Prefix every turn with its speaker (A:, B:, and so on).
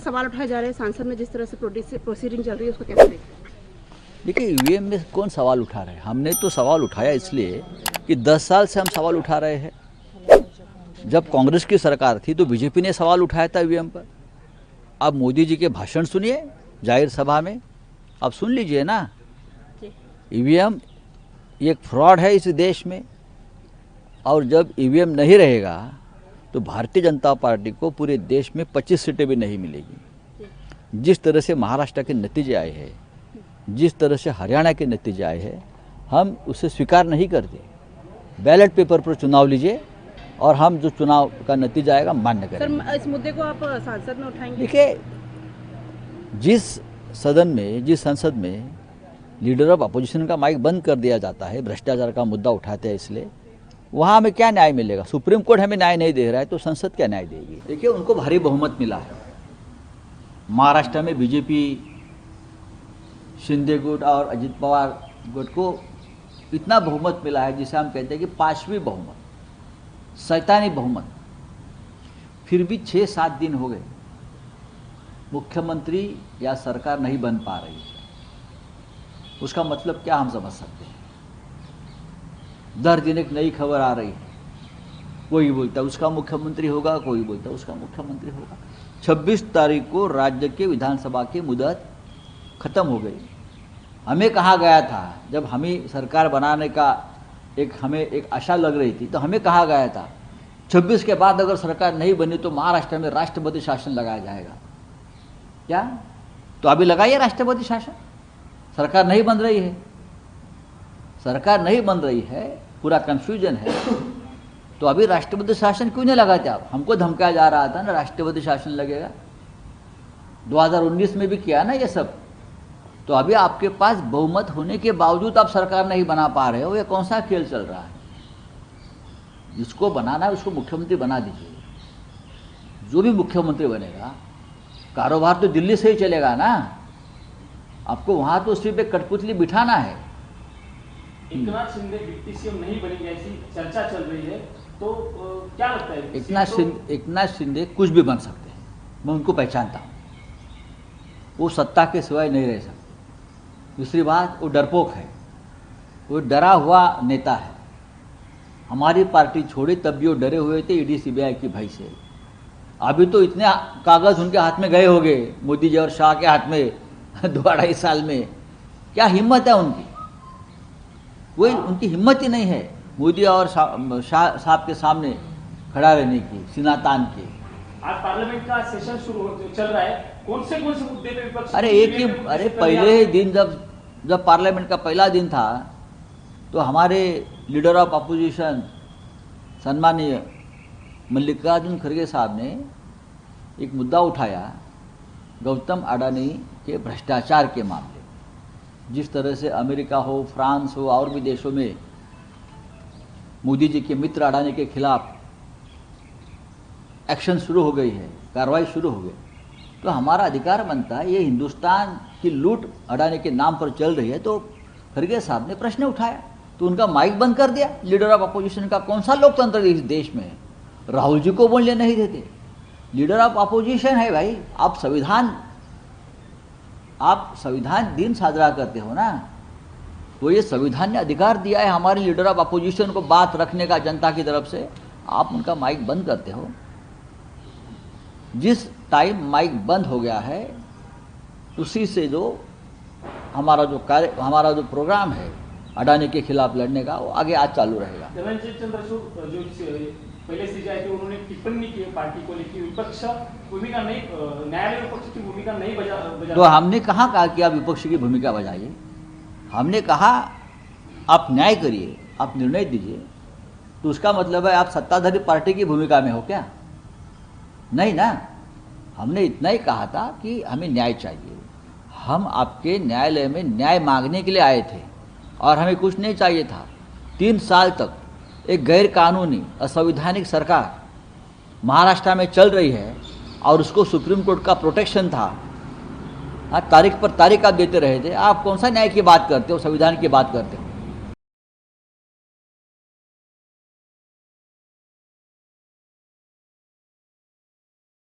A: से सवाल उठाए जा रहे हैं सांसद में जिस तरह से प्रोसीडिंग चल रही है उसको कैसे देखते हैं?
B: देखिए ईवीएम में कौन सवाल उठा रहे हैं? हमने तो सवाल उठाया इसलिए कि 10 साल से हम सवाल उठा रहे हैं। जब कांग्रेस की सरकार थी तो बीजेपी ने सवाल उठाया था ईवीएम पर। अब मोदी जी के भाषण सुनिए जाहिर सभा में, अब सुन लीजिए ना। ईवीएम एक फ्रॉड है इस देश में, और जब ईवीएम नहीं रहेगा तो भारतीय जनता पार्टी को पूरे देश में 25 सीटें भी नहीं मिलेगी। जिस तरह से महाराष्ट्र के नतीजे आए हैं, जिस तरह से हरियाणा के नतीजे आए हैं, हम उसे स्वीकार नहीं करते। बैलेट पेपर पर चुनाव लीजिए और हम जो चुनाव का नतीजा आएगा मान्य करेंगे।
A: सर, इस मुद्दे को आप संसद में उठाएंगे?
B: देखिए, जिस सदन में, जिस संसद में लीडर ऑफ अपोजिशन का माइक बंद कर दिया जाता है, भ्रष्टाचार का मुद्दा उठाते हैं इसलिए, वहाँ हमें क्या न्याय मिलेगा? सुप्रीम कोर्ट हमें न्याय नहीं दे रहा है तो संसद क्या न्याय देगी? देखिए, उनको भारी बहुमत मिला है। महाराष्ट्र में बीजेपी, शिंदे गुट और अजित पवार गुट को इतना बहुमत मिला है जिसे हम कहते हैं कि पांचवी बहुमत, शैतानी बहुमत। फिर भी 6-7 दिन हो गए, मुख्यमंत्री या सरकार नहीं बन पा रही है। उसका मतलब क्या हम समझ सकते हैं? दर दिन एक नई खबर आ रही है। कोई बोलता है उसका मुख्यमंत्री होगा, कोई बोलता है उसका मुख्यमंत्री होगा। 26 तारीख को राज्य के विधानसभा की मुदत खत्म हो गई। हमें कहा गया था, जब हमें सरकार बनाने का हमें एक आशा लग रही थी, तो हमें कहा गया था 26 के बाद अगर सरकार नहीं बनी तो महाराष्ट्र में राष्ट्रपति शासन लगाया जाएगा। क्या? तो अभी लगाइए राष्ट्रपति शासन। सरकार नहीं बन रही है, सरकार नहीं बन रही है, पूरा कंफ्यूजन है, तो अभी राष्ट्रपति शासन क्यों नहीं लगाते आप? हमको धमकाया जा रहा था ना राष्ट्रपति शासन लगेगा। 2019 में भी किया ना ये सब। तो अभी आपके पास बहुमत होने के बावजूद आप सरकार नहीं बना पा रहे हो, ये कौन सा खेल चल रहा है? जिसको बनाना है उसको मुख्यमंत्री बना दीजिए। जो भी मुख्यमंत्री बनेगा, कारोबार तो दिल्ली से ही चलेगा ना। आपको वहाँ तो सिर्फ एक कठपुतली बिठाना है।
C: एकनाथ शिंदे डिप्टी सीएम नहीं बनेंगे ऐसी चर्चा चल रही है, तो क्या लगता है?
B: एकनाथ शिंदे कुछ भी बन सकते हैं, मैं उनको पहचानता हूँ। वो सत्ता के सिवाय नहीं रह सकते। दूसरी बात, वो डरपोक है, वो डरा हुआ नेता है। हमारी पार्टी छोड़ी तब भी वो डरे हुए थे ईडी सीबीआई की भय से। अभी तो इतने कागज उनके हाथ में गए होंगे, मोदी जी और शाह के हाथ में 2-2.5 साल में। क्या हिम्मत है उनकी? कोई उनकी हिम्मत ही नहीं है मोदी और शाह साहब के सामने खड़ा रहने की, सीना तान के।
C: आज पार्लियामेंट का सेशन चल रहा है, कौन से मुद्दे पे विपक्ष?
B: अरे पहले ही दिन जब पार्लियामेंट का पहला दिन था तो हमारे लीडर ऑफ अपोजिशन सम्मानीय मल्लिकार्जुन खड़गे साहब ने एक मुद्दा उठाया, गौतम अडानी के भ्रष्टाचार के मामले। जिस तरह से अमेरिका हो, फ्रांस हो और भी देशों में मोदी जी के मित्र अडानी के खिलाफ एक्शन शुरू हो गई है, कार्रवाई शुरू हो गई, तो हमारा अधिकार बनता है। ये हिंदुस्तान की लूट अडानी के नाम पर चल रही है, तो खड़गे साहब ने प्रश्न उठाया तो उनका माइक बंद कर दिया। लीडर ऑफ अपोजिशन का कौन सा लोकतंत्र इस देश में है? राहुल जी को बोलने नहीं देते। लीडर ऑफ अपोजिशन है भाई, आप संविधान दिन साजरा करते हो ना, वो ये संविधान ने अधिकार दिया है हमारे लीडर ऑफ अपोजिशन को बात रखने का जनता की तरफ से, आप उनका माइक बंद करते हो। जिस टाइम माइक बंद हो गया है उसी से जो हमारा जो प्रोग्राम है अडानी के खिलाफ लड़ने का, वो आगे आज चालू रहेगा।
C: धनंजय चंद्रचूड़ जो पहले से जाए थे, उन्होंने टिप्पणी की पार्टी को लेकर, विपक्ष भूमिका नहीं, न्यायालय विपक्ष की भूमिका नहीं बजा।
B: तो हमने कहा कि आप विपक्ष की भूमिका बजाइए। हमने कहा आप न्याय करिए, आप निर्णय दीजिए। तो उसका मतलब है आप सत्ताधारी पार्टी की भूमिका में हो क्या? नहीं ना। हमने इतना ही कहा था कि हमें न्याय चाहिए। हम आपके न्यायालय में न्याय मांगने के लिए आए थे और हमें कुछ नहीं चाहिए था। 3 साल तक एक गैर कानूनी असंवैधानिक सरकार महाराष्ट्र में चल रही है और उसको सुप्रीम कोर्ट का प्रोटेक्शन था। तारीख पर तारीख आप देते रहे थे। आप कौन सा न्याय की बात करते हो, संविधान की बात करते हो?